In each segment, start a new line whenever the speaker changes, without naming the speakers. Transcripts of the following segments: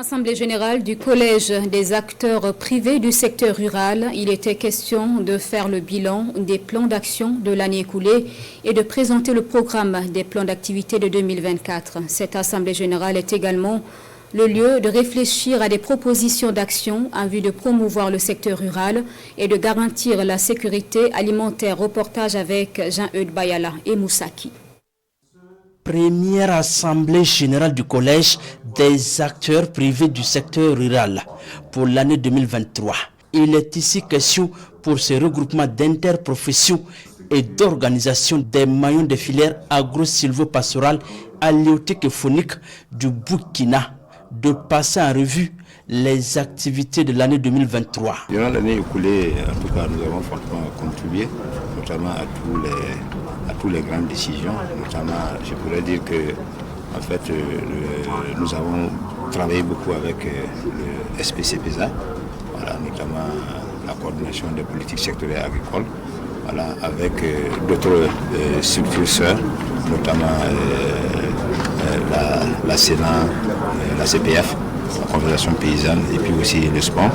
Assemblée générale du Collège des acteurs privés du secteur rural, il était question de faire le bilan des plans d'action de l'année écoulée et de présenter le programme des plans d'activité de 2024. Cette Assemblée générale est également le lieu de réfléchir à des propositions d'action en vue de promouvoir le secteur rural et de garantir la sécurité alimentaire. Reportage avec Jean-Eudes Bayala et Moussaki.
Première assemblée générale du collège des acteurs privés du secteur rural pour l'année 2023. Il est ici question pour ce regroupement d'interprofessions et d'organisation des maillons des filières agro-silvo-pastorales, halieutiques et phoniques du Burkina de passer en revue les activités de l'année 2023.
Durant l'année écoulée, en tout cas, nous avons fortement contribué, notamment à toutes les grandes décisions. Notamment, je pourrais dire que, en fait, nous avons travaillé beaucoup avec le SPCPESA, voilà, notamment la coordination des politiques sectorielles agricoles, voilà, avec d'autres structures sœurs, notamment la Sénat, la CPF, la Confédération paysanne et puis aussi le sport,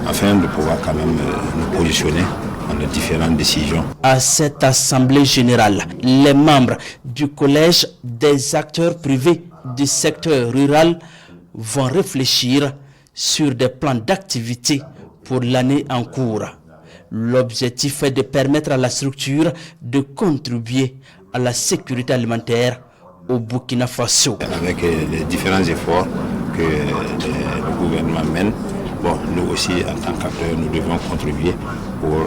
afin de pouvoir quand même nous positionner dans les différentes décisions.
À cette assemblée générale, les membres du collège des acteurs privés du secteur rural vont réfléchir sur des plans d'activité pour l'année en cours. L'objectif est de permettre à la structure de contribuer à la sécurité alimentaire au Burkina Faso.
Avec les différents efforts que le gouvernement mène, nous aussi, en tant qu'acteurs, nous devons contribuer pour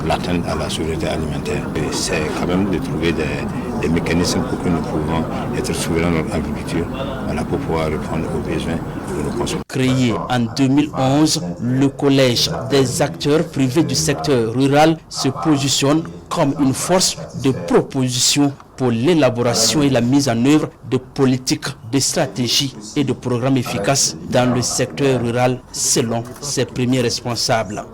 l'atteinte à la sécurité alimentaire. C'est quand même de trouver des mécanismes pour que nous pouvons être souverains dans notre agriculture, pour pouvoir répondre aux besoins de nos consommateurs.
Créé en 2011, le collège des acteurs privés du secteur rural se positionne comme une force de proposition pour l'élaboration et la mise en œuvre de politiques, de stratégies et de programmes efficaces dans le secteur rural selon ses premiers responsables.